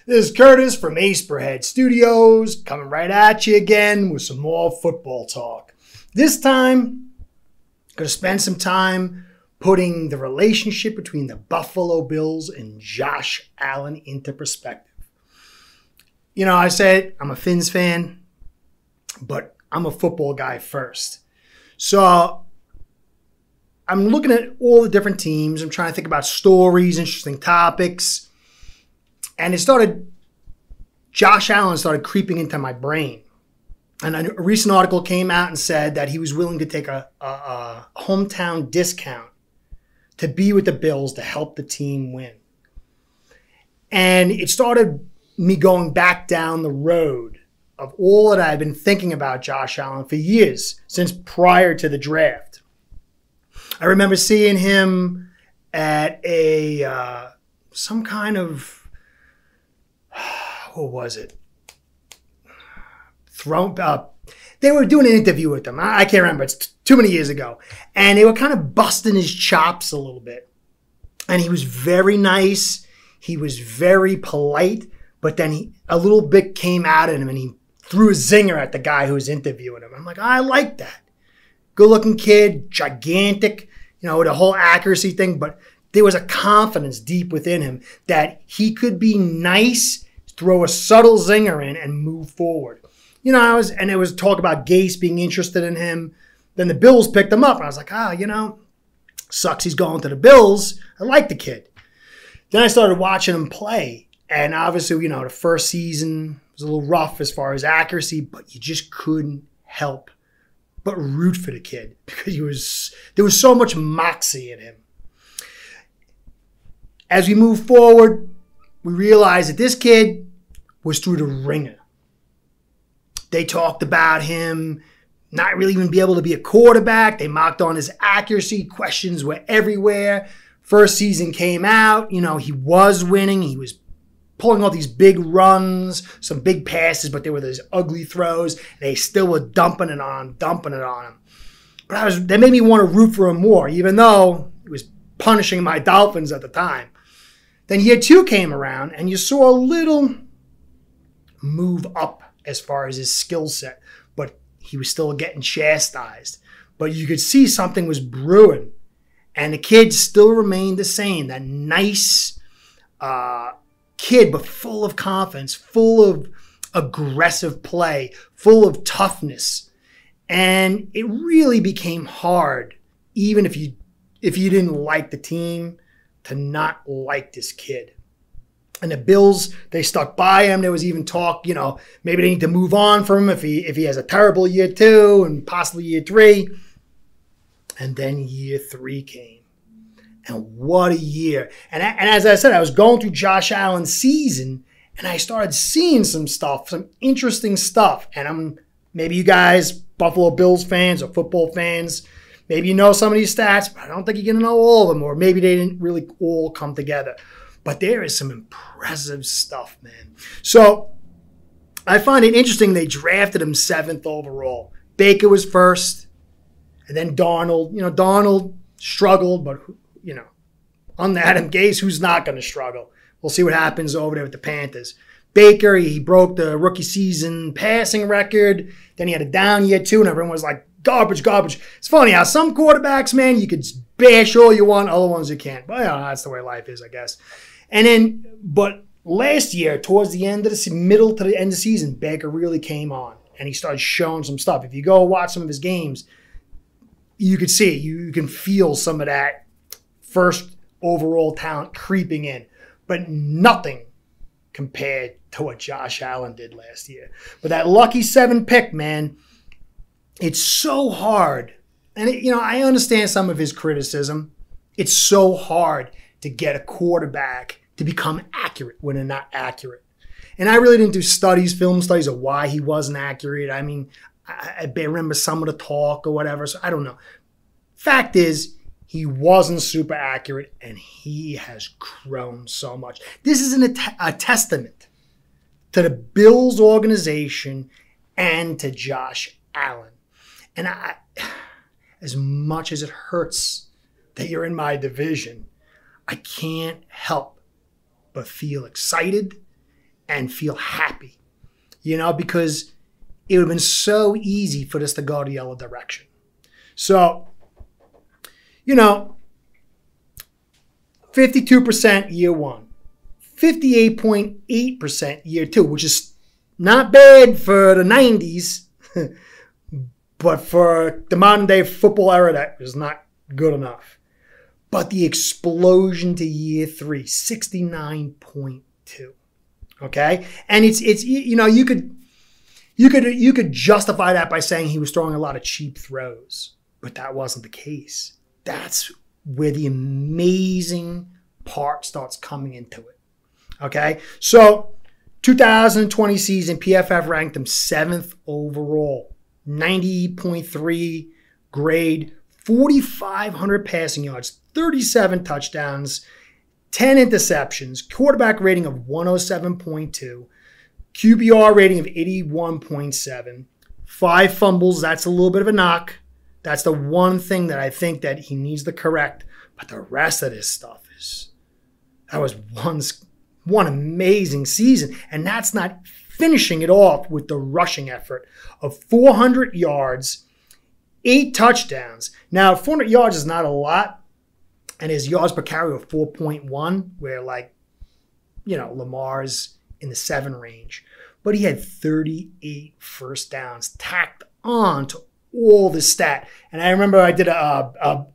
This is Curtis from Aceperhead Studios, coming right at you again with some more football talk. This time, I'm going to spend some time putting the relationship between the Buffalo Bills and Josh Allen into perspective. You know, I said I'm a Fins fan, but I'm a football guy first. So I'm looking at all the different teams. I'm trying to think about stories, interesting topics. And Josh Allen started creeping into my brain. And a recent article came out and said that he was willing to take a hometown discount to be with the Bills to help the team win. And it started me going back down the road of all that I've been thinking about Josh Allen for years, since prior to the draft. I remember seeing him at some kind of, what was it? They were doing an interview with him. I can't remember. It's too many years ago. And they were kind of busting his chops a little bit. And he was very nice. He was very polite. But then a little bit came out of him and he threw a zinger at the guy who was interviewing him. I'm like, I like that. Good-looking kid, gigantic, the whole accuracy thing. But there was a confidence deep within him that he could be nice, throw a subtle zinger in, and move forward. And it was talk about Gase being interested in him. Then the Bills picked him up. And I was like, sucks he's going to the Bills. I like the kid. Then I started watching him play. And obviously, the first season was a little rough as far as accuracy, but you just couldn't help but root for the kid because there was so much moxie in him. As we move forward, we realized that this kid was through the ringer. They talked about him not really even be able to be a quarterback. They mocked on his accuracy. Questions were everywhere. First season came out. He was winning. He was pulling off these big runs, some big passes, but they were those ugly throws. And they still were dumping it on him. But that made me want to root for him more, even though he was punishing my Dolphins at the time. Then year 2 came around, and you saw a little move up as far as his skill set, but he was still getting chastised. But you could see something was brewing, and the kid still remained the same. That nice kid, but full of confidence, full of aggressive play, full of toughness. And it really became hard, even if you didn't like the team, to not like this kid. And the Bills, they stuck by him. There was even talk, maybe they need to move on from him if he has a terrible year 2 and possibly year 3. And then year 3 came. And what a year. And as I said, I was going through Josh Allen's season and I started seeing some stuff, some interesting stuff. And maybe you guys, Buffalo Bills fans or football fans, maybe you know some of these stats, but I don't think you're going to know all of them, or maybe they didn't really all come together. But there is some impressive stuff, man. So I find it interesting they drafted him 7th overall. Baker was first, and then Darnold. Darnold struggled, but, under Adam Gase, who's not going to struggle? We'll see what happens over there with the Panthers. Baker, he broke the rookie season passing record. Then he had a down year 2, and everyone was like, garbage. It's funny how some quarterbacks, man, you could bash all you want, other ones you can't. But that's the way life is, I guess. But last year, towards the end of the middle to the end of the season, Baker really came on and he started showing some stuff. If you go watch some of his games, you could see it. You can feel some of that first overall talent creeping in, but nothing compared to what Josh Allen did last year. But that lucky 7 pick, man, it's so hard. And, I understand some of his criticism. It's so hard to get a quarterback to become accurate when they're not accurate. And I really didn't do film studies of why he wasn't accurate. I mean, I remember some of the talk or whatever, so I don't know. Fact is, he wasn't super accurate, and he has grown so much. This is a testament to the Bills organization and to Josh Allen. And as much as it hurts that you're in my division, I can't help but feel excited and feel happy, because it would have been so easy for this to go the other direction. So, 52% year one, 58.8% year two, which is not bad for the 90s, but for the modern day football era, that is not good enough. But the explosion to year three, 69.2. Okay? And it's you could justify that by saying he was throwing a lot of cheap throws, but that wasn't the case. That's where the amazing part starts coming into it. Okay? So, 2020 season, PFF ranked him 7th overall, 90.3 grade, 4,500 passing yards, 37 touchdowns, 10 interceptions, quarterback rating of 107.2, QBR rating of 81.7, 5 fumbles. That's a little bit of a knock. That's the one thing that I think that he needs to correct. But the rest of this stuff that was one amazing season. And that's not finishing it off with the rushing effort of 400 yards, 8 touchdowns. Now, 400 yards is not a lot, and his yards per carry of 4.1, where Lamar's in the 7 range. But he had 38 first downs tacked on to all the stat. And I remember I did a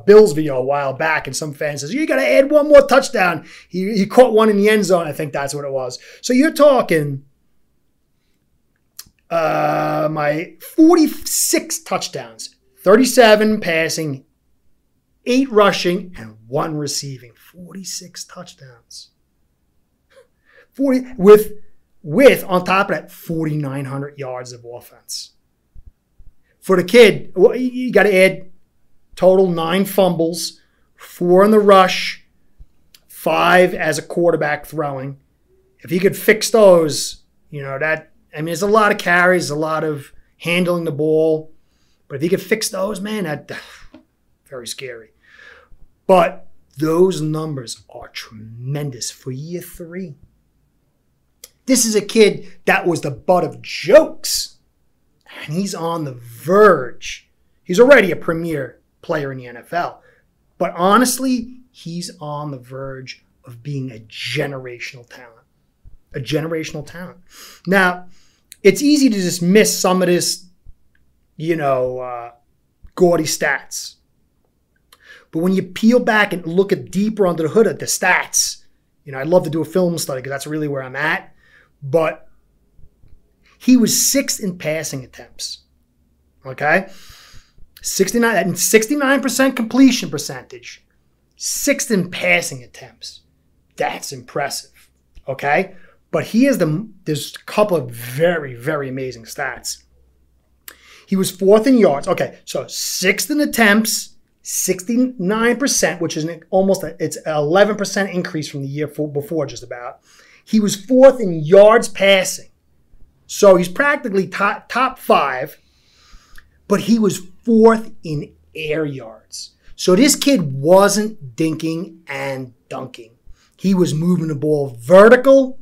Bills video a while back, and some fan says, you got to add one more touchdown. He caught one in the end zone. I think that's what it was. So you're talking my 46 touchdowns, 37 passing, 8 rushing, and 1 receiving. 46 touchdowns. 40 with on top of that 4,900 yards of offense. For the kid, you got to add total 9 fumbles, 4 in the rush, 5 as a quarterback throwing. If he could fix those, there's a lot of carries, a lot of handling the ball. But if he could fix those, man, that's very scary. But those numbers are tremendous for year 3. This is a kid that was the butt of jokes. And he's on the verge. He's already a premier player in the NFL. But honestly, he's on the verge of being a generational talent. A generational talent. Now, it's easy to dismiss some of this, gaudy stats. But when you peel back and look at deeper under the hood at the stats, I'd love to do a film study because that's really where I'm at. But he was 6th in passing attempts. Okay? 69% completion percentage. 6th in passing attempts. That's impressive. Okay? But there's a couple of very, very amazing stats. He was 4th in yards. Okay, so 6th in attempts, 69%, which is it's an 11% increase from the year before just about. He was 4th in yards passing. So he's practically top 5, but he was 4th in air yards. So this kid wasn't dinking and dunking. He was moving the ball vertical,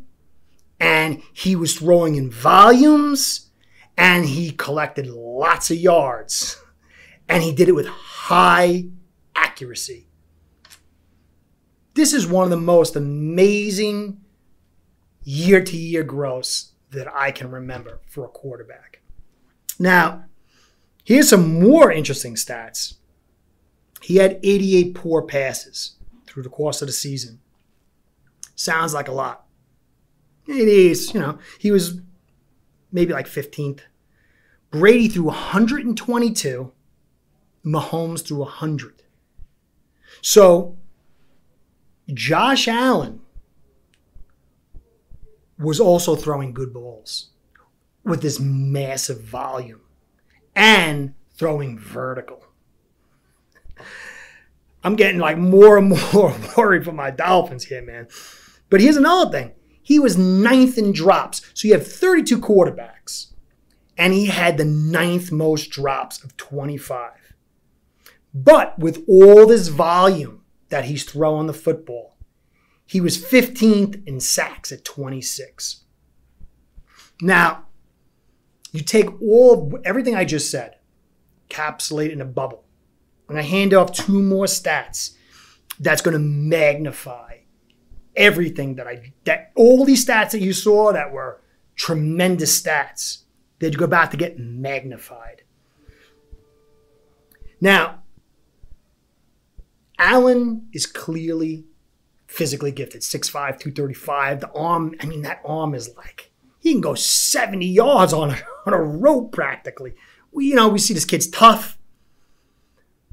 and he was throwing in volumes, and he collected lots of yards. And he did it with high accuracy. This is one of the most amazing year-to-year growths that I can remember for a quarterback. Now, here's some more interesting stats. He had 88 poor passes through the course of the season. Sounds like a lot. It is, he was maybe like 15th. Brady threw 122. Mahomes threw 100. So, Josh Allen was also throwing good balls with this massive volume and throwing vertical. I'm getting more and more worried for my Dolphins here, man. But here's another thing. He was 9th in drops. So you have 32 quarterbacks. And he had the 9th most drops of 25. But with all this volume that he's throwing the football, he was 15th in sacks at 26. Now, you take everything I just said, encapsulate it in a bubble. I'm going to hand off 2 more stats that's going to magnify everything that all these stats that you saw that were tremendous stats, they're about to get magnified. Now, Allen is clearly physically gifted, 6'5", 235. The arm, I mean, that arm is like, he can go 70 yards on a rope practically. We see this kid's tough,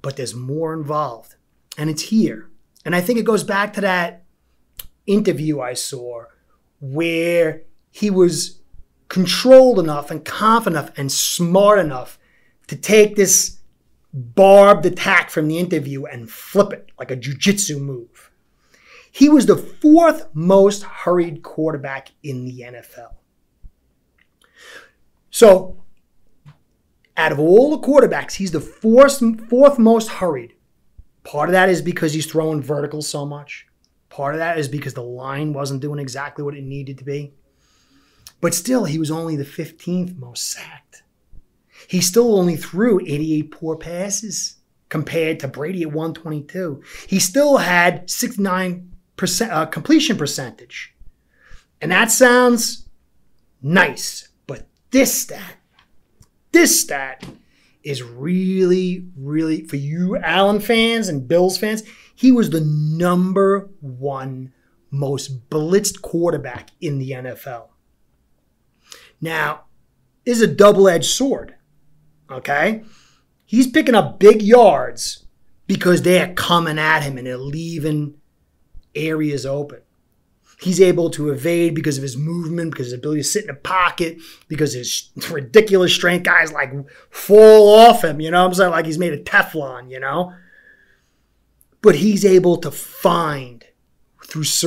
but there's more involved, and it's here. And I think it goes back to that interview I saw where he was controlled enough and confident enough and smart enough to take this barbed attack from the interview and flip it like a jiu-jitsu move. He was the 4th most hurried quarterback in the NFL. So, out of all the quarterbacks, he's the 4th most hurried. Part of that is because he's throwing vertical so much. Part of that is because the line wasn't doing exactly what it needed to be. But still, he was only the 15th most sacked. He still only threw 88 poor passes compared to Brady at 122. He still had 69% completion percentage. And that sounds nice. But this stat is really, really, for you Allen fans and Bills fans, he was the number 1 most blitzed quarterback in the NFL. Now, this is a double-edged sword, okay? He's picking up big yards because they're coming at him and they're leaving areas open. He's able to evade because of his movement, because of his ability to sit in a pocket, because of his ridiculous strength. Guys like fall off him, you know what I'm saying? Like he's made of Teflon, you know? But he's able to find through his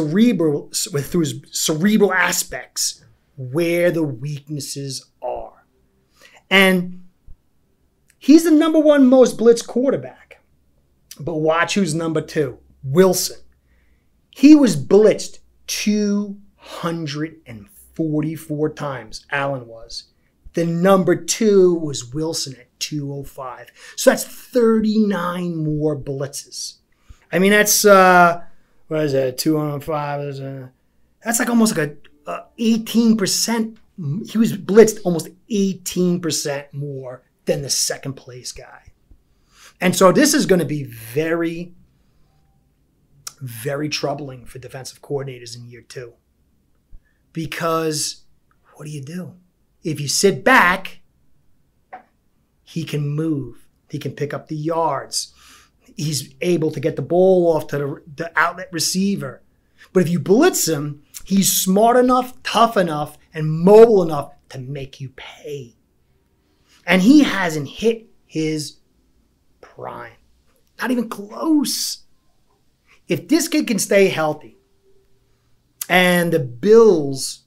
cerebral aspects where the weaknesses are. And he's the number 1 most blitzed quarterback. But watch who's number 2, Wilson. He was blitzed 244 times, Allen was. The number 2 was Wilson at 205. So that's 39 more blitzes. I mean, that's, what is that, 205? That's like almost like a 18%. He was blitzed almost 18% more than the second place guy. And so this is going to be very, very troubling for defensive coordinators in year 2. Because what do? If you sit back, he can move. He can pick up the yards. He's able to get the ball off to the outlet receiver. But if you blitz him, he's smart enough, tough enough, and mobile enough to make you pay. And he hasn't hit his prime. Not even close. If this kid can stay healthy and the Bills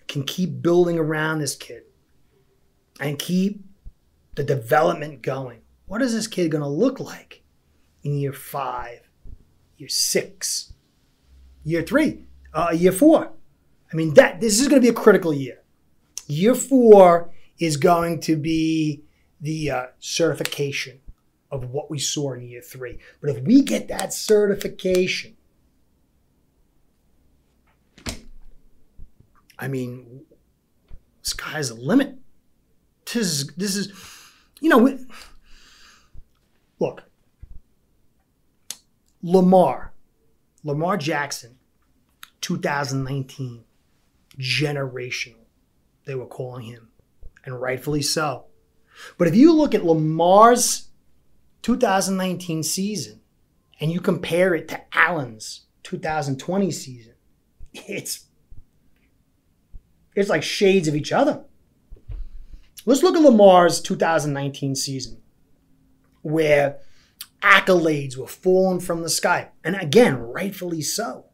can keep building around this kid and keep the development going, what is this kid going to look like in year 5, year 6, year 3, year 4? I mean, this is going to be a critical year. Year 4 is going to be the certification of what we saw in year 3. But if we get that certification, I mean, sky's the limit. This is, you know, look, Lamar Jackson, 2019, generational, they were calling him, and rightfully so. But if you look at Lamar's 2019 season and you compare it to Allen's 2020 season, it's like shades of each other. Let's look at Lamar's 2019 season, where accolades were falling from the sky. And again, rightfully so.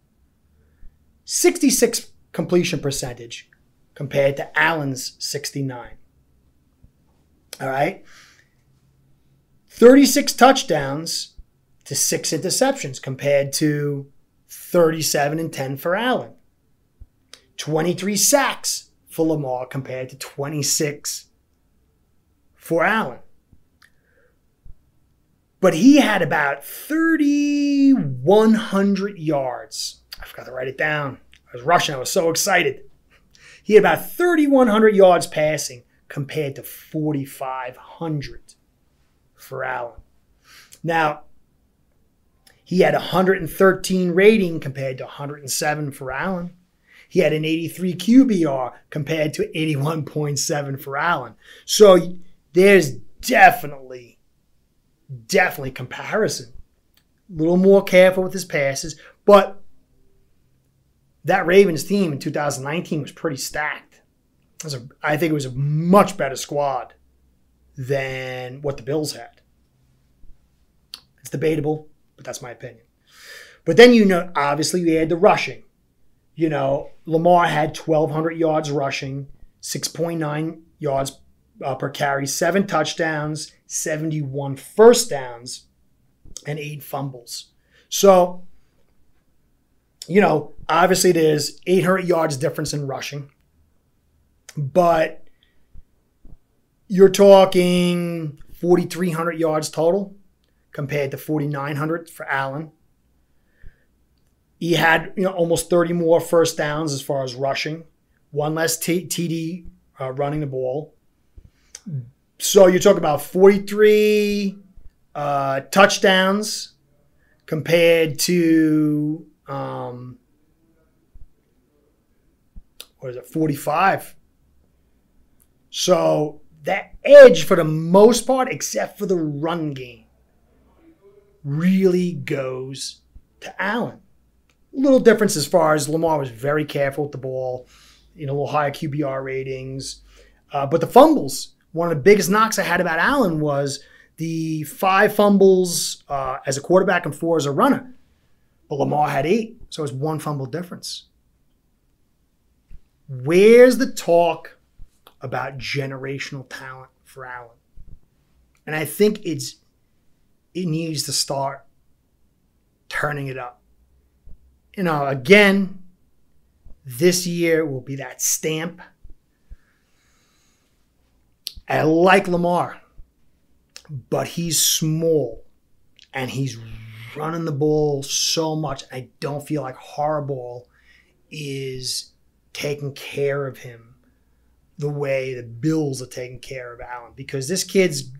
66 completion percentage compared to Allen's 69. All right? 36 touchdowns to 6 interceptions compared to 37 and 10 for Allen. 23 sacks for Lamar compared to 26 for Allen. But he had about 3,100 yards. I forgot to write it down. I was rushing. I was so excited. He had about 3,100 yards passing compared to 4,500 for Allen. Now, he had 113 rating compared to 107 for Allen. He had an 83 QBR compared to 81.7 for Allen. So there's definitely comparison. A little more careful with his passes, but that Ravens team in 2019 was pretty stacked. I think it was a much better squad than what the Bills had. It's debatable, but that's my opinion. But then, obviously you add the rushing. Lamar had 1,200 yards rushing, 6.9 yards per carry, 7 touchdowns, 71 first downs, and 8 fumbles. So, obviously there's 800 yards difference in rushing. But you're talking 4,300 yards total compared to 4,900 for Allen. He had almost 30 more first downs as far as rushing, 1 less TD running the ball. So you're talking about 43 touchdowns compared to 45. So that edge, for the most part, except for the run game, really goes to Allen. A little difference as far as Lamar was very careful with the ball, a little higher QBR ratings. But the fumbles, one of the biggest knocks I had about Allen was the 5 fumbles as a quarterback and 4 as a runner. But Lamar had 8, so it was 1 fumble difference. Where's the talk about generational talent for Allen? And I think it needs to start turning it up. Again, this year will be that stamp. I like Lamar, but he's small and he's running the ball so much. I don't feel like Harbaugh is taking care of him the way the Bills are taking care of Allen, because this kid's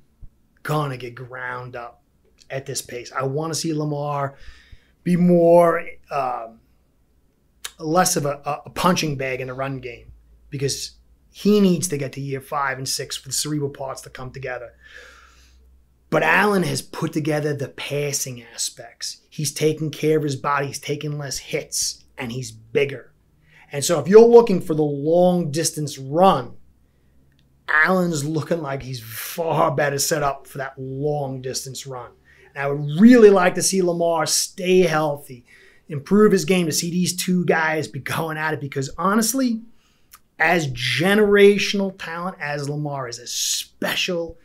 gonna get ground up at this pace. I want to see Lamar be more, less of a punching bag in the run game, because he needs to get to year 5 and 6 for the cerebral parts to come together. But Allen has put together the passing aspects. He's taking care of his body. He's taking less hits, and he's bigger. And so if you're looking for the long distance run, Allen's looking like he's far better set up for that long distance run. And I would really like to see Lamar stay healthy, improve his game, to see these two guys be going at it, because honestly, as generational talent as Lamar is, as special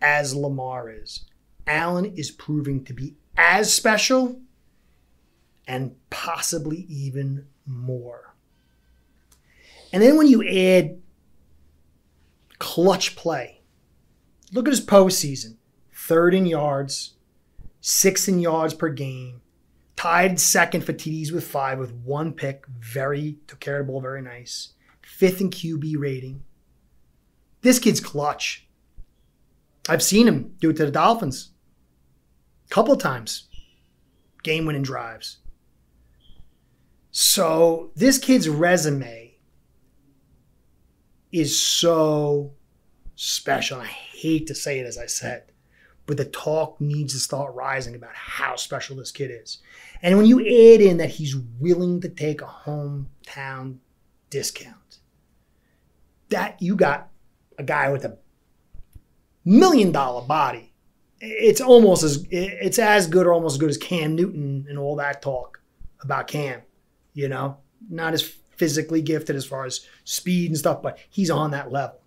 as Lamar is, Allen is proving to be as special and possibly even more. And then when you add clutch play, look at his postseason. 3rd in yards, 6th in yards per game, tied 2nd for TDs with 5 with 1 pick. Took care of the ball very nice. 5th in QB rating. This kid's clutch. I've seen him do it to the Dolphins a couple of times. Game-winning drives. So this kid's resume is so special. I hate to say it, as I said, but the talk needs to start rising about how special this kid is. And when you add in that he's willing to take a hometown discount, that you got a guy with $1 million body. It's as good or almost as good as Cam Newton and all that talk about Cam. Not as physically gifted as far as speed and stuff, but he's on that level.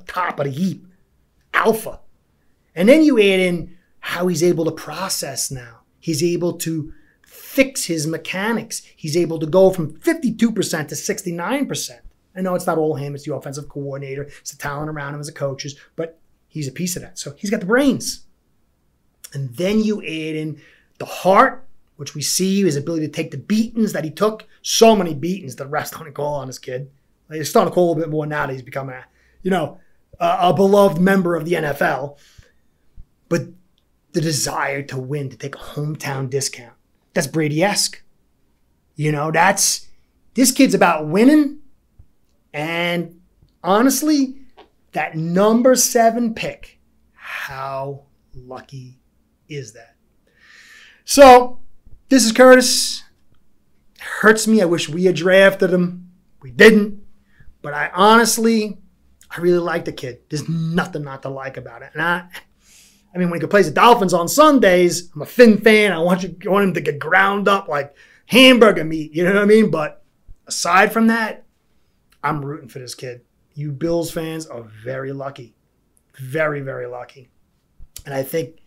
Top of the heap, alpha. And then you add in how he's able to process now. He's able to fix his mechanics. He's able to go from 52% to 69%. I know it's not all him. It's the offensive coordinator. It's the talent around him as a coaches, but he's a piece of that. So he's got the brains. And then you add in the heart, which we see his ability to take the beatings that he took. So many beatings the refs don't call on this kid. They're starting to call a little bit more now that he's become a beloved member of the NFL. But the desire to win, to take a hometown discount. That's Brady-esque. This kid's about winning. And honestly, that number 7 pick, how lucky is that? So, this is Curtis. It hurts me. I wish we had drafted him. We didn't. But I really like the kid. There's nothing not to like about it. And when he plays the Dolphins on Sundays, I'm a Finn fan. I want him to get ground up like hamburger meat. You know what I mean? But aside from that, I'm rooting for this kid. You Bills fans are very lucky. Very, very lucky. And I think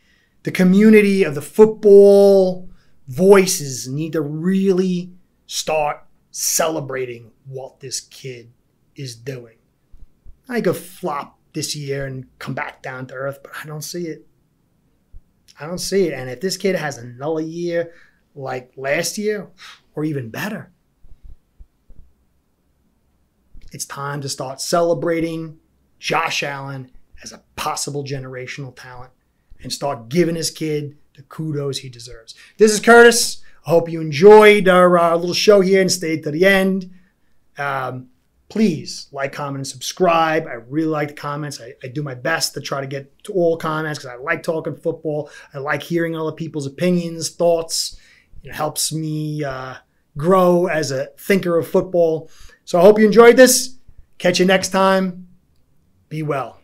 the community of the football voices need to really start celebrating what this kid is doing. I could flop this year and come back down to earth, but I don't see it. And if this kid has another year like last year, or even better, it's time to start celebrating Josh Allen as a possible generational talent and start giving this kid the kudos he deserves. This is Curtis. I hope you enjoyed our little show here and stayed to the end. Please like, comment, and subscribe. I really like the comments. I do my best to try to get to all comments because I like talking football. I like hearing other people's opinions, thoughts. It helps me grow as a thinker of football. So I hope you enjoyed this. Catch you next time. Be well.